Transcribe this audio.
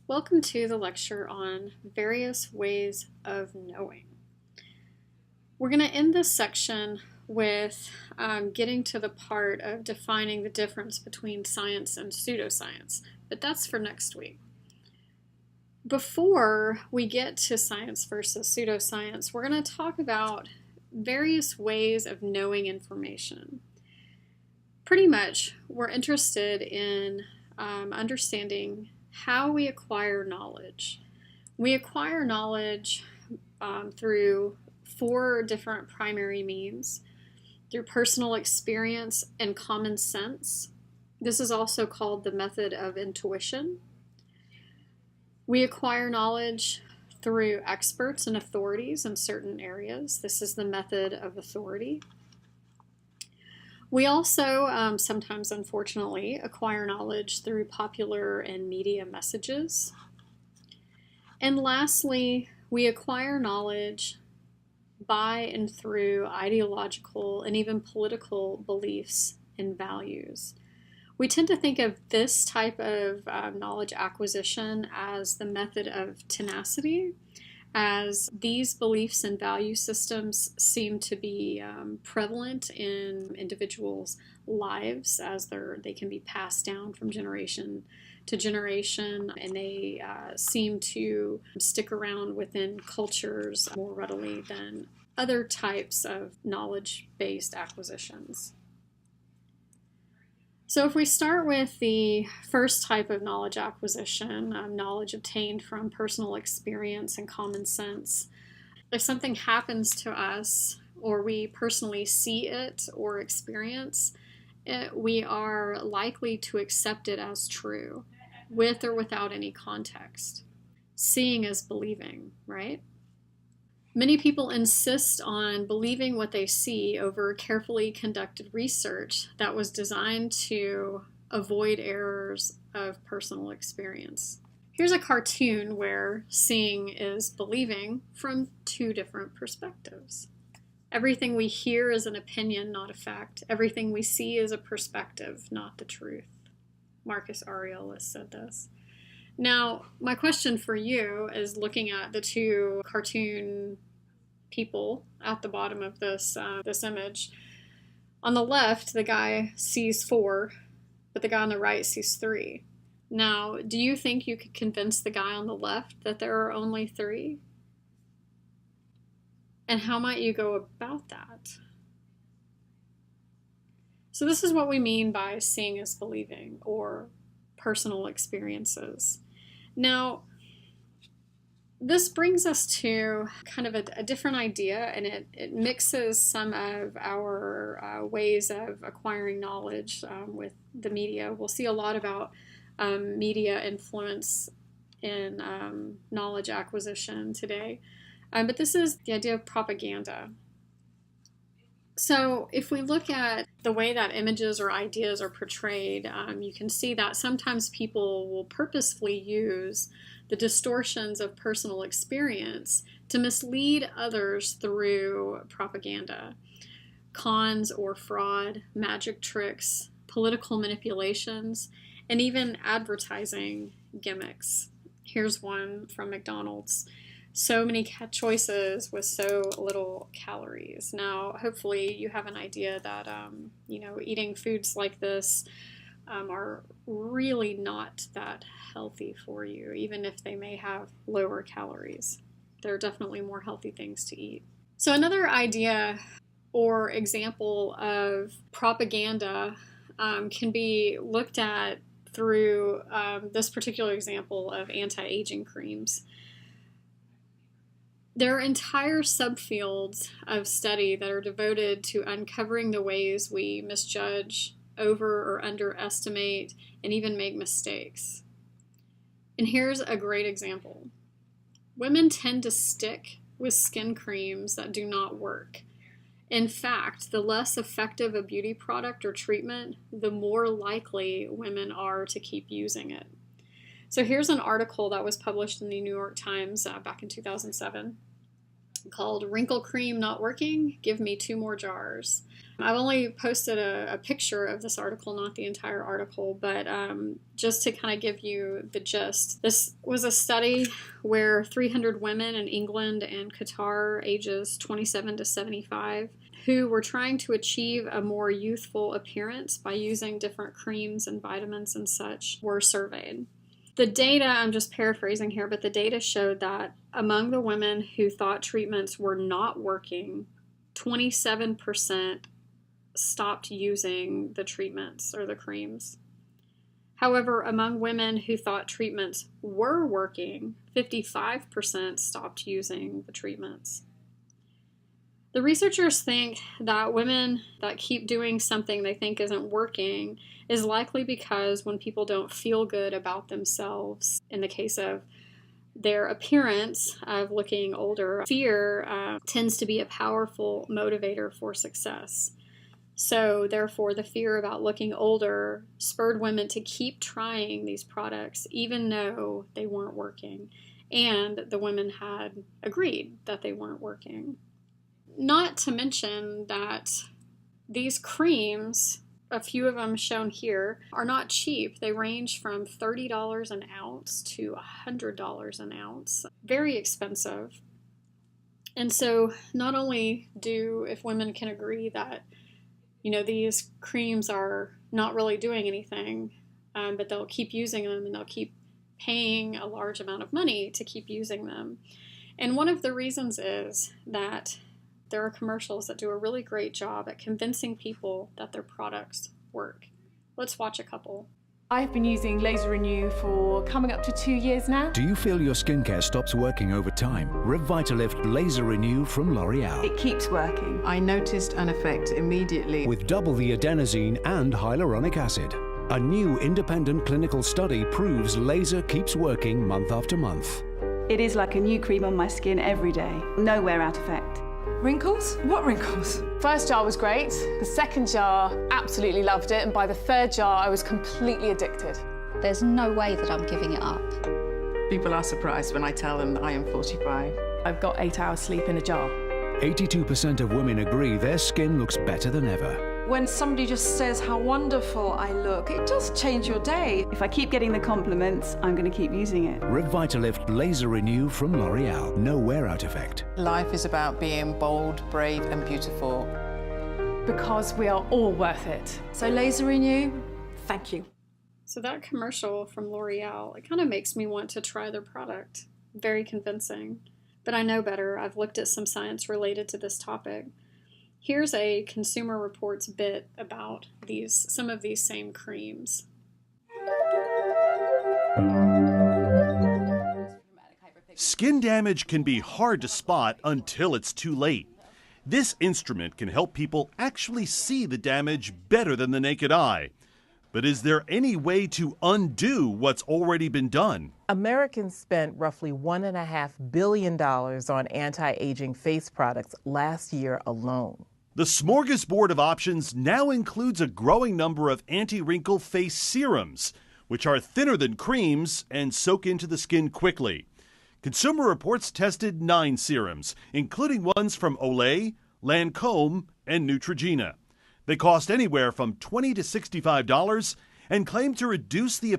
Welcome to the lecture on various ways of knowing. We're going to end this section with getting to the part of defining the difference between science and pseudoscience, but that's for next week. Before we get to science versus pseudoscience, we're going to talk about various ways of knowing information. Pretty much, we're interested in understanding how we acquire knowledge. We acquire knowledge through 4 different primary means: through personal experience and common sense. This is also called the method of intuition. We acquire knowledge through experts and authorities in certain areas. This is the method of authority. We also sometimes, unfortunately, acquire knowledge through popular and media messages. And lastly, we acquire knowledge by and through ideological and even political beliefs and values. We tend to think of this type of knowledge acquisition as the method of tenacity, as these beliefs and value systems seem to be prevalent in individuals' lives, as they can be passed down from generation to generation, and they seem to stick around within cultures more readily than other types of knowledge-based acquisitions. So if we start with the first type of knowledge acquisition, knowledge obtained from personal experience and common sense, if something happens to us or we personally see it or experience it, we are likely to accept it as true, with or without any context. Seeing is believing, right? Many people insist on believing what they see over carefully conducted research that was designed to avoid errors of personal experience. Here's a cartoon where seeing is believing from 2 different perspectives. Everything we hear is an opinion, not a fact. Everything we see is a perspective, not the truth. Marcus Aurelius said this. Now, my question for you is, looking at the 2 cartoon people at the bottom of this image. On the left, the guy sees 4, but the guy on the right sees 3. Now, do you think you could convince the guy on the left that there are only 3? And how might you go about that? So this is what we mean by seeing is believing, or personal experiences. Now, this brings us to kind of a different idea, and it mixes some of our ways of acquiring knowledge with the media. We'll see a lot about media influence in knowledge acquisition today. But this is the idea of propaganda. So if we look at the way that images or ideas are portrayed, you can see that sometimes people will purposefully use the distortions of personal experience to mislead others through propaganda. Cons or fraud, magic tricks, political manipulations, and even advertising gimmicks. Here's one from McDonald's. So many choices with so little calories. Now, hopefully you have an idea that, eating foods like this are really not that healthy for you, even if they may have lower calories. There are definitely more healthy things to eat. So another idea or example of propaganda can be looked at through this particular example of anti-aging creams. There are entire subfields of study that are devoted to uncovering the ways we misjudge, over or underestimate, and even make mistakes. And here's a great example. Women tend to stick with skin creams that do not work. In fact, the less effective a beauty product or treatment, the more likely women are to keep using it. So here's an article that was published in the New York Times back in 2007. called Wrinkle Cream Not Working, Give Me 2 More Jars. I've only posted a picture of this article, not the entire article, but just to kind of give you the gist. This was a study where 300 women in England and Qatar, ages 27 to 75, who were trying to achieve a more youthful appearance by using different creams and vitamins and such, were surveyed. The data, I'm just paraphrasing here, but the data showed that among the women who thought treatments were not working, 27% stopped using the treatments or the creams. However, among women who thought treatments were working, 55% stopped using the treatments. The researchers think that women that keep doing something they think isn't working is likely because when people don't feel good about themselves, in the case of their appearance of looking older, fear tends to be a powerful motivator for success. So therefore, the fear about looking older spurred women to keep trying these products even though they weren't working. And the women had agreed that they weren't working. Not to mention that these creams, a few of them shown here, are not cheap. They range from $30 an ounce to $100 an ounce. Very expensive. And so not only if women can agree that these creams are not really doing anything, but they'll keep using them and they'll keep paying a large amount of money to keep using them. And one of the reasons is that there are commercials that do a really great job at convincing people that their products work. Let's watch a couple. I've been using Laser Renew for coming up to 2 years now. Do you feel your skincare stops working over time? Revitalift Laser Renew from L'Oreal. It keeps working. I noticed an effect immediately. With double the adenosine and hyaluronic acid. A new independent clinical study proves laser keeps working month after month. It is like a new cream on my skin every day. No wear out effect. Wrinkles? What wrinkles? First jar was great. The second jar, absolutely loved it. And by the third jar, I was completely addicted. There's no way that I'm giving it up. People are surprised when I tell them that I am 45. I've got 8 hours sleep in a jar. 82% of women agree their skin looks better than ever. When somebody just says how wonderful I look, it does change your day. If I keep getting the compliments, I'm going to keep using it. Revitalift Laser Renew from L'Oreal. No wear-out effect. Life is about being bold, brave, and beautiful. Because we are all worth it. So Laser Renew, thank you. So that commercial from L'Oreal, it kind of makes me want to try their product. Very convincing. But I know better. I've looked at some science related to this topic. Here's a Consumer Reports bit about some of these same creams. Skin damage can be hard to spot until it's too late. This instrument can help people actually see the damage better than the naked eye. But is there any way to undo what's already been done? Americans spent roughly $1.5 billion on anti-aging face products last year alone. The smorgasbord of options now includes a growing number of anti-wrinkle face serums, which are thinner than creams and soak into the skin quickly. Consumer Reports tested 9 serums, including ones from Olay, Lancome, and Neutrogena. They cost anywhere from $20 to $65 and claim to reduce the